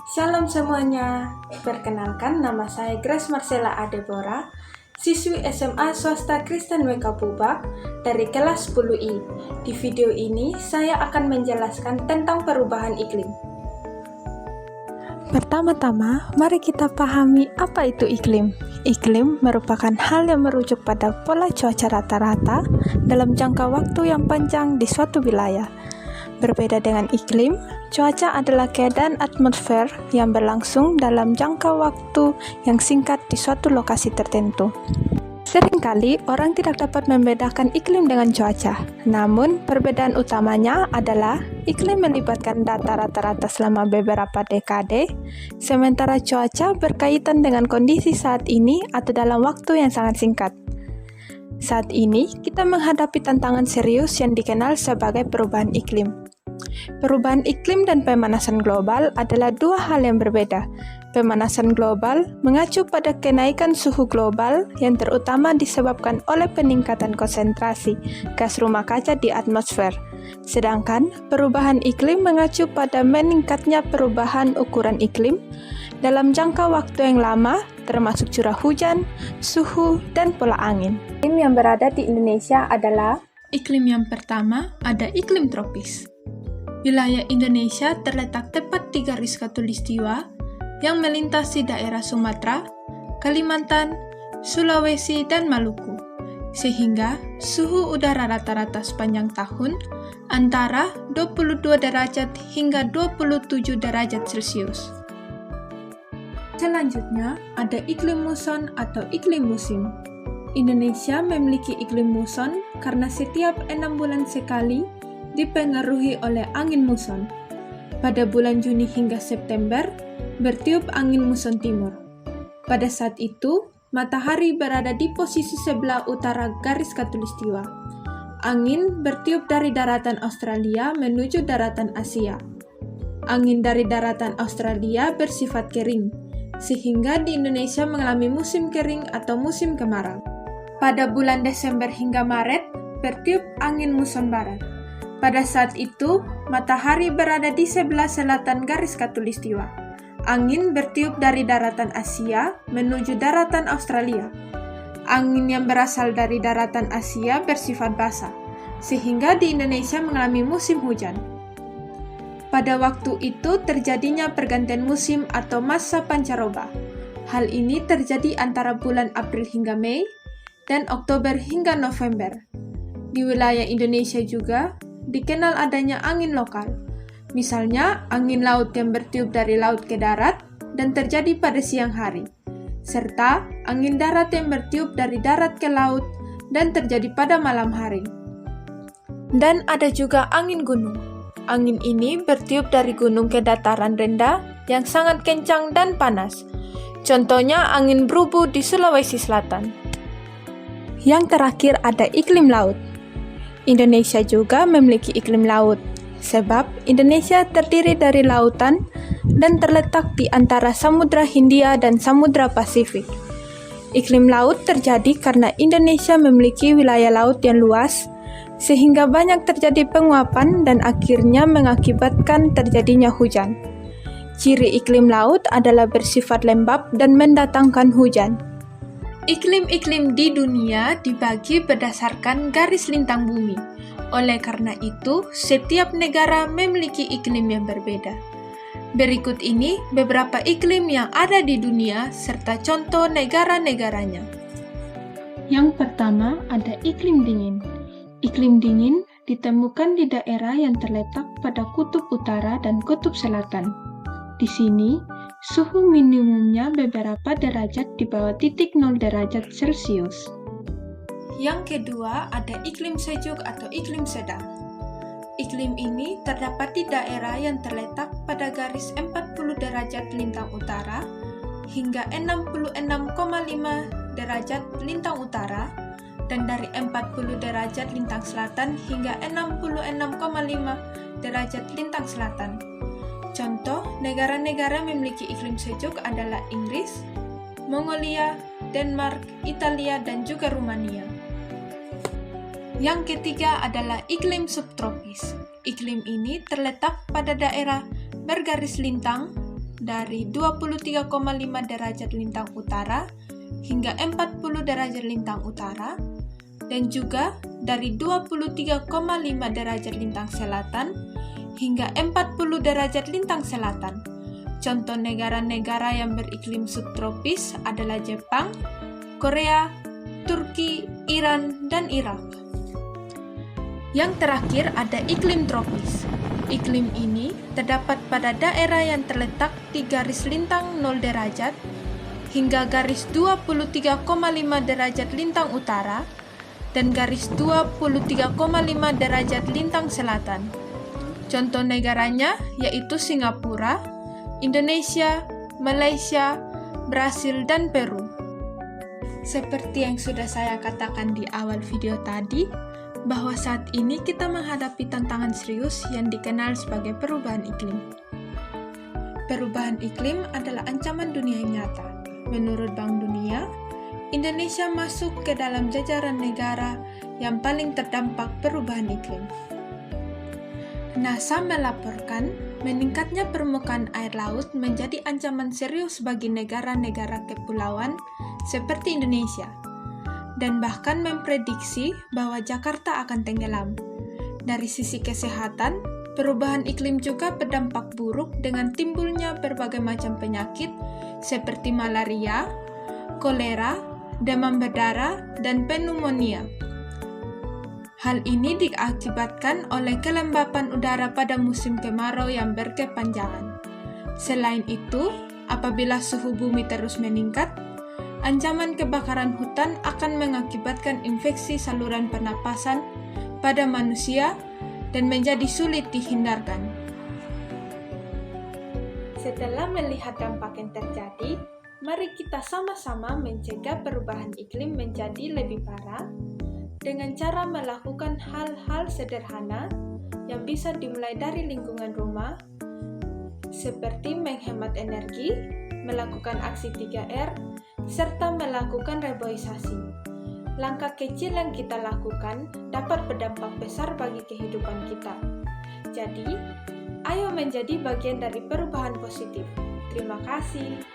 Shalom semuanya, perkenalkan nama saya Grace Marcella Adebora, siswi SMA Swasta Kristen WK Bubak dari kelas 10I. Di video ini saya akan menjelaskan tentang perubahan iklim. Pertama-tama, mari kita pahami apa itu iklim. Iklim merupakan hal yang merujuk pada pola cuaca rata-rata dalam jangka waktu yang panjang di suatu wilayah. Berbeda dengan iklim, cuaca adalah keadaan atmosfer yang berlangsung dalam jangka waktu yang singkat di suatu lokasi tertentu. Seringkali orang tidak dapat membedakan iklim dengan cuaca, namun perbedaan utamanya adalah iklim melibatkan data rata-rata selama beberapa dekade, sementara cuaca berkaitan dengan kondisi saat ini atau dalam waktu yang sangat singkat. Saat ini, kita menghadapi tantangan serius yang dikenal sebagai perubahan iklim. Perubahan iklim dan pemanasan global adalah dua hal yang berbeda. Pemanasan global mengacu pada kenaikan suhu global yang terutama disebabkan oleh peningkatan konsentrasi gas rumah kaca di atmosfer. Sedangkan perubahan iklim mengacu pada meningkatnya perubahan ukuran iklim dalam jangka waktu yang lama, termasuk curah hujan, suhu, dan pola angin. Iklim yang berada di Indonesia adalah iklim yang pertama, ada iklim tropis. Wilayah Indonesia terletak tepat di garis khatulistiwa yang melintasi daerah Sumatera, Kalimantan, Sulawesi, dan Maluku, sehingga suhu udara rata-rata sepanjang tahun antara 22 derajat hingga 27 derajat Celcius. Selanjutnya, ada iklim muson atau iklim musim. Indonesia memiliki iklim muson karena setiap 6 bulan sekali dipengaruhi oleh angin muson. Pada bulan Juni hingga September, bertiup angin muson timur. Pada saat itu, matahari berada di posisi sebelah utara garis khatulistiwa. Angin bertiup dari daratan Australia menuju daratan Asia. Angin dari daratan Australia bersifat kering, sehingga di Indonesia mengalami musim kering atau musim kemarau. Pada bulan Desember hingga Maret, bertiup angin muson barat. Pada saat itu, matahari berada di sebelah selatan garis khatulistiwa. Angin bertiup dari daratan Asia menuju daratan Australia. Angin yang berasal dari daratan Asia bersifat basah, sehingga di Indonesia mengalami musim hujan. Pada waktu itu terjadinya pergantian musim atau masa pancaroba. Hal ini terjadi antara bulan April hingga Mei dan Oktober hingga November. Di wilayah Indonesia juga dikenal adanya angin lokal, misalnya angin laut yang bertiup dari laut ke darat dan terjadi pada siang hari, serta angin darat yang bertiup dari darat ke laut dan terjadi pada malam hari. Dan ada juga angin gunung. Angin ini bertiup dari gunung ke dataran rendah yang sangat kencang dan panas. Contohnya angin Brubu di Sulawesi Selatan. Yang terakhir ada iklim laut. Indonesia juga memiliki iklim laut, sebab Indonesia terdiri dari lautan dan terletak di antara Samudra Hindia dan Samudra Pasifik. Iklim laut terjadi karena Indonesia memiliki wilayah laut yang luas, sehingga banyak terjadi penguapan dan akhirnya mengakibatkan terjadinya hujan. Ciri iklim laut adalah bersifat lembab dan mendatangkan hujan. Iklim-iklim di dunia dibagi berdasarkan garis lintang bumi. Oleh karena itu, setiap negara memiliki iklim yang berbeda. Berikut ini beberapa iklim yang ada di dunia serta contoh negara-negaranya. Yang pertama ada iklim dingin. Iklim dingin ditemukan di daerah yang terletak pada kutub utara dan kutub selatan. Di sini, suhu minimumnya beberapa derajat di bawah titik 0 derajat Celcius. Yang kedua ada iklim sejuk atau iklim sedang. Iklim ini terdapat di daerah yang terletak pada garis 40 derajat lintang utara hingga 66,5 derajat lintang utara dan dari 40 derajat lintang selatan hingga 66,5 derajat lintang selatan. Contoh, negara-negara memiliki iklim sejuk adalah Inggris, Mongolia, Denmark, Italia, dan juga Rumania. Yang ketiga adalah iklim subtropis. Iklim ini terletak pada daerah bergaris lintang dari 23,5 derajat lintang utara hingga 40 derajat lintang utara, dan juga dari 23,5 derajat lintang selatan hingga 40 derajat lintang selatan. Contoh negara-negara yang beriklim subtropis adalah Jepang, Korea, Turki, Iran, dan Irak. Yang terakhir ada iklim tropis. Iklim ini terdapat pada daerah yang terletak di garis lintang 0 derajat hingga garis 23,5 derajat lintang utara dan garis 23,5 derajat lintang selatan. Contoh negaranya yaitu Singapura, Indonesia, Malaysia, Brasil, dan Peru. Seperti yang sudah saya katakan di awal video tadi, bahwa saat ini kita menghadapi tantangan serius yang dikenal sebagai perubahan iklim. Perubahan iklim adalah ancaman dunia yang nyata. Menurut Bank Dunia, Indonesia masuk ke dalam jajaran negara yang paling terdampak perubahan iklim. NASA melaporkan meningkatnya permukaan air laut menjadi ancaman serius bagi negara-negara kepulauan seperti Indonesia, dan bahkan memprediksi bahwa Jakarta akan tenggelam. Dari sisi kesehatan, perubahan iklim juga berdampak buruk dengan timbulnya berbagai macam penyakit seperti malaria, kolera, demam berdarah, dan pneumonia. Hal ini diakibatkan oleh kelembapan udara pada musim kemarau yang berkepanjangan. Selain itu, apabila suhu bumi terus meningkat, ancaman kebakaran hutan akan mengakibatkan infeksi saluran pernapasan pada manusia dan menjadi sulit dihindarkan. Setelah melihat dampak yang terjadi, mari kita sama-sama mencegah perubahan iklim menjadi lebih parah dengan cara melakukan hal-hal sederhana yang bisa dimulai dari lingkungan rumah, seperti menghemat energi, melakukan aksi 3R, serta melakukan reboisasi. Langkah kecil yang kita lakukan dapat berdampak besar bagi kehidupan kita. Jadi, ayo menjadi bagian dari perubahan positif. Terima kasih.